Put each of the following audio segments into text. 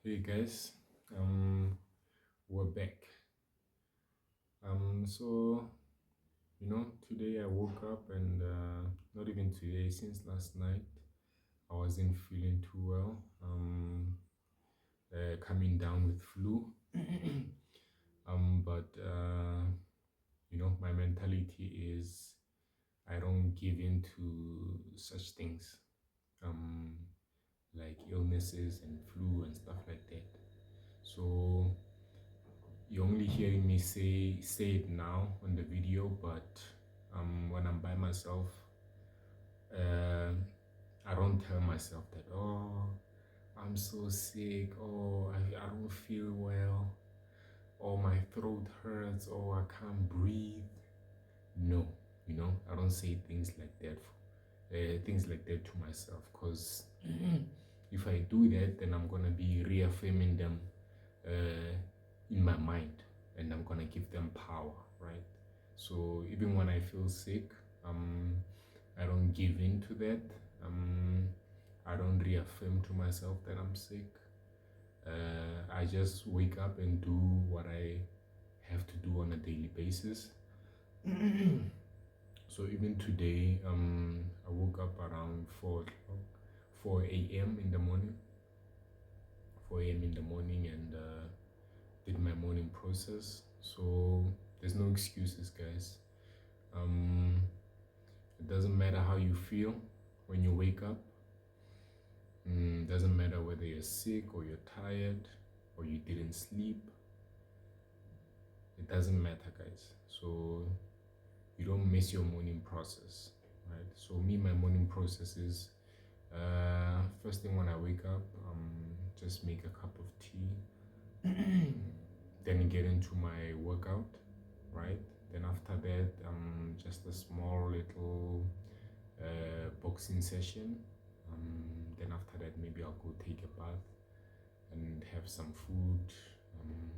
Hey guys, um, we're back. So today I woke up and not even today, since last night, I wasn't feeling too well. Coming down with flu. But my mentality is I don't give in to such things, um, like illnesses and flu and stuff like that. So you're only hearing me say it now on the video, but when I'm by myself, uh, I don't tell myself that, oh, I'm so sick, oh, I don't feel well, or my throat hurts, or I can't breathe. No, I don't say things like that to myself, because if I do that, then I'm gonna be reaffirming them uh, in my mind, and I'm gonna give them power, right? So even when I feel sick, um, I don't give in to that. Um, I don't reaffirm to myself that I'm sick. I just wake up and do what I have to do on a daily basis. So even today, I woke up around 4 a.m. in the morning, 4 a.m. in the morning, and did my morning process. So there's no excuses, guys. Um, it doesn't matter how you feel when you wake up. Doesn't matter whether you're sick or you're tired or you didn't sleep. It doesn't matter, guys. So you don't miss your morning process, right? So my morning process is first thing when I wake up, just make a cup of tea, then get into my workout, right? Then after that, just a small little boxing session. Then after that, maybe I'll go take a bath and have some food. Um,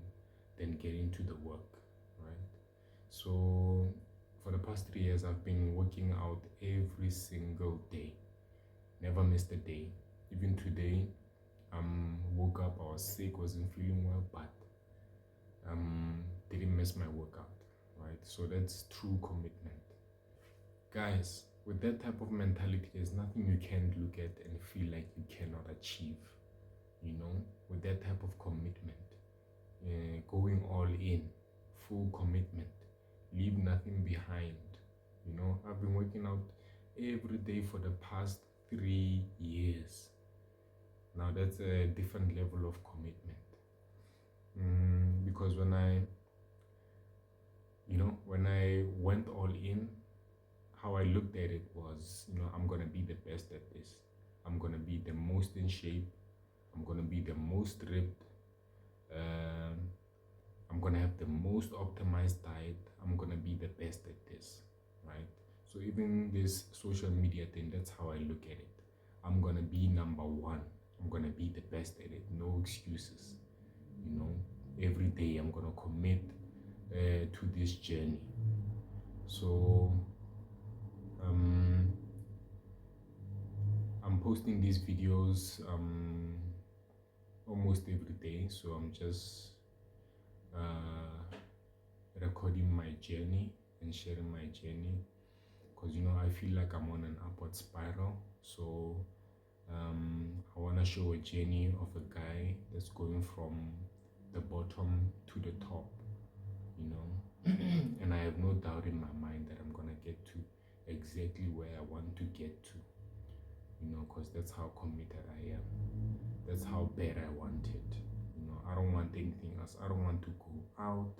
then get into the work, right? So for the past 3 years, I've been working out every single day. Never missed a day. Even today, woke up, I was sick, wasn't feeling well, but didn't miss my workout, right? So that's true commitment. Guys, with that type of mentality, there's nothing you can look at and feel like you cannot achieve, with that type of commitment. Going all in, full commitment, leave nothing behind. I've been working out every day for the past 3 years. Now that's a different level of commitment. Because when I went all in, how I looked at it was, I'm gonna be the best at this. I'm gonna be the most in shape. I'm gonna be the most ripped. Um, I'm gonna have the most optimized diet. I'm gonna be the best at this, right? So even this social media thing, that's how I look at it. I'm gonna be number one. I'm gonna be the best at it. No excuses. You know, every day I'm gonna commit to this journey. So um, I'm posting these videos almost every day. So I'm just uh, recording my journey and sharing my journey, because I feel like I'm on an upward spiral. So I want to show a journey of a guy that's going from the bottom to the top, you know and I have no doubt in my mind that I'm gonna get to exactly where I want to get to, because that's how committed I am. That's how bad I want it. I don't want anything else. I don't want to go out.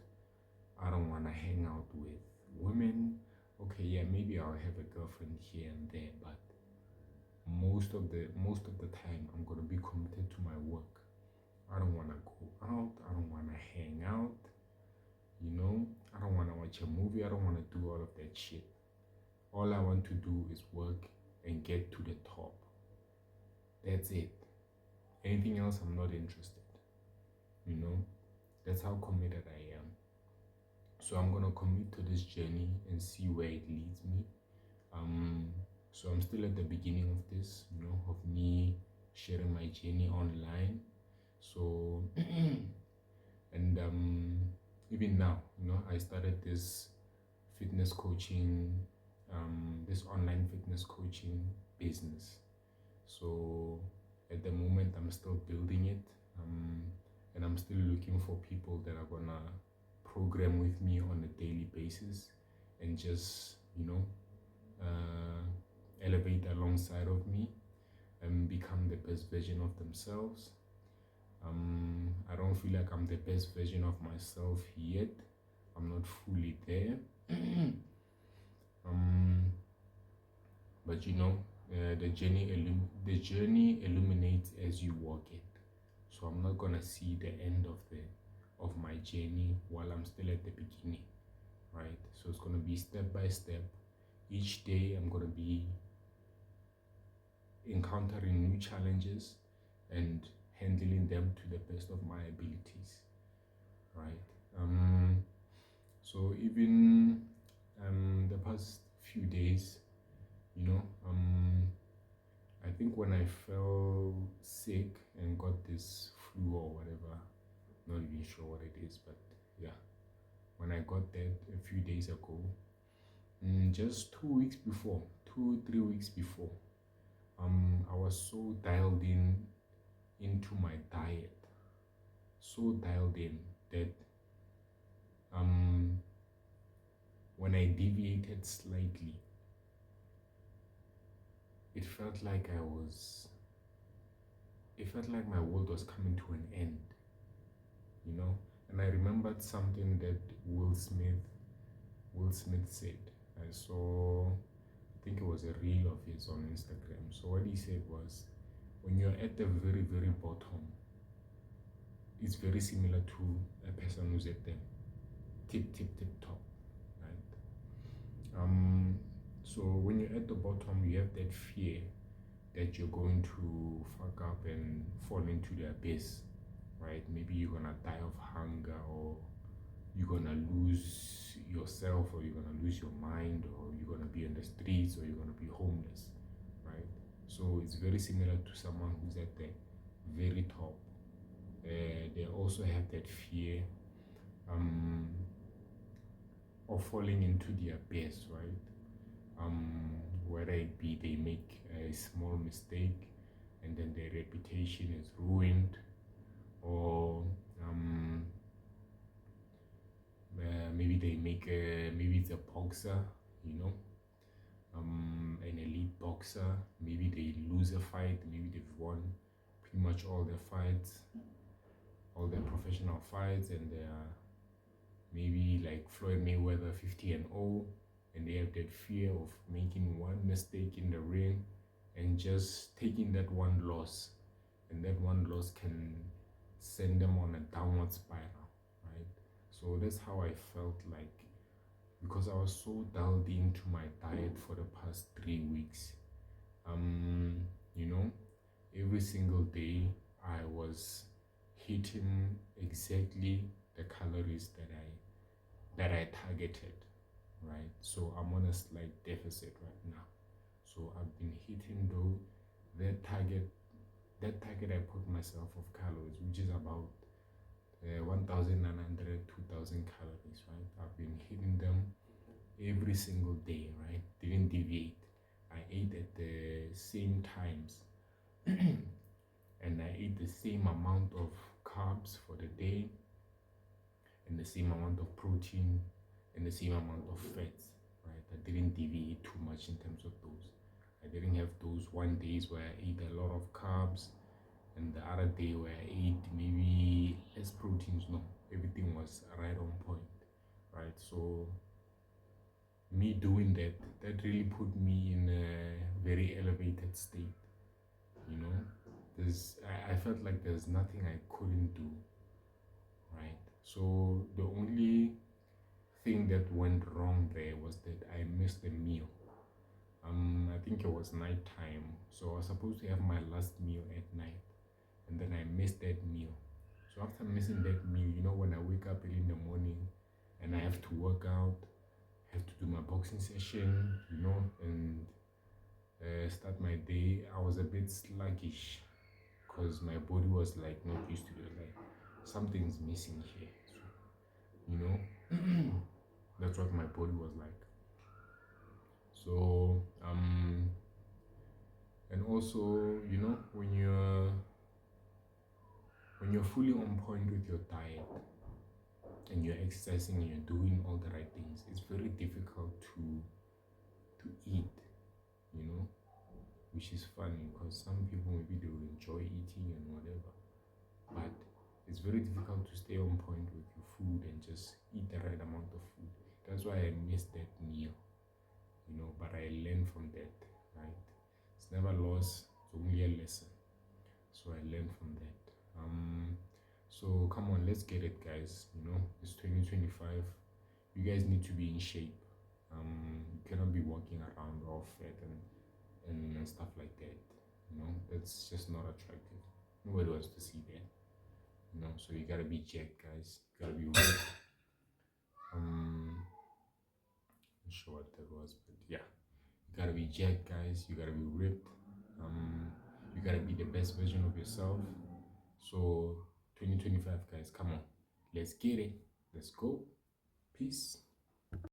I don't want to hang out with women. Okay, yeah, maybe I'll have a girlfriend here and there, but most of the time I'm gonna be committed to my work. I don't wanna go out. I don't wanna hang out. I don't wanna watch a movie. I don't wanna do all of that shit. All I want to do is work and get to the top. That's it. Anything else, I'm not interested. You know, that's how committed I am. So I'm gonna commit to this journey and see where it leads me. So I'm still at the beginning of this, of me sharing my journey online. So and even now, I started fitness coaching, this online fitness coaching business. So at the moment, I'm still building it, um, and I'm still looking for people that are gonna program with me on a daily basis, and just elevate alongside of me and become the best version of themselves. I don't feel like I'm the best version of myself yet. I'm not fully there. um, but the journey illuminates as you walk it. So I'm not gonna see the end of my journey while I'm still at the beginning, right? So it's gonna be step by step. Each day I'm gonna be encountering new challenges and handling them to the best of my abilities, right? So even the past few days, you know, I think when I fell sick and got this flu or whatever, not even sure what it is, but yeah, when I got that a few days ago, just 2 weeks before, 3 weeks before, I was so dialed into my diet, so dialed in that um, when I deviated slightly, it felt like it felt like my world was coming to an end, you know. And I remembered something that Will Smith said. I saw, I think it was a reel of his on Instagram. So what he said was, when you're at the very, very bottom, it's very similar to a person who's at the tip top, right? So when you're at the bottom, you have that fear that you're going to fuck up and fall into the abyss, right? Maybe you're gonna die of hunger, or you're gonna lose yourself, or you're gonna lose your mind, or you're gonna be on the streets, or you're gonna be homeless, right? So it's very similar to someone who's at the very top. They also have that fear um, of falling into the abyss, right? Whether it be they make a small mistake and then their reputation is ruined, or maybe they make maybe it's a boxer, you know, an elite boxer. Maybe they lose a fight, maybe they've won pretty much all their fights, all their professional fights, and they're maybe like Floyd Mayweather 50-0, and they have that fear of making one mistake in the ring and just taking that one loss, and that one loss can send them on a downward spiral, right? So that's how I felt like, because I was so dialed into my diet for the past 3 weeks. Um, you know, every single day I was hitting exactly the calories that I targeted, right? So I'm on a slight deficit right now. So I've been hitting though that target I put myself of calories, which is about 1,900, 2,000 calories, right? I've been hitting them every single day, right? Didn't deviate. I ate at the same times and I ate the same amount of carbs for the day, and the same amount of protein, and the same amount of fats, right? I didn't deviate too much in terms of those. I didn't have those one days where I ate a lot of carbs and the other day where I ate maybe less proteins. No, everything was right on point, right? So me doing that really put me in a very elevated state, you know. I felt like there's nothing I couldn't do, right? So the only thing that went wrong there was that I missed a meal. I think it was night time, so I was supposed to have my last meal at night, and then I missed that meal. So after missing that meal, when I wake up early in the morning and I have to work out, have to do my boxing session, and start my day, I was a bit sluggish because my body was like not used to it. Like something's missing here. So, you know, that's what my body was like. So and also, you know, when you're fully on point with your diet and you're exercising and you're doing all the right things, it's very difficult to eat, you know, which is funny because some people maybe they will enjoy eating and whatever, but it's very difficult to stay on point with your food and just eat the right amount of food. That's why I missed that meal, you know, but I learned from that, right? It's never lost, it's only a lesson. So I learned from that. So come on, let's get it, guys. You know, it's 2025. You guys need to be in shape. You cannot be walking around all fat and stuff like that. You know, that's just not attractive. Nobody wants to see that. You know, so you gotta be jacked, guys. You gotta be ripped. Not sure what that was, but yeah, you gotta be jacked, guys. You gotta be ripped. You gotta be the best version of yourself. So 2025, guys, come on, let's get it. Let's go. Peace.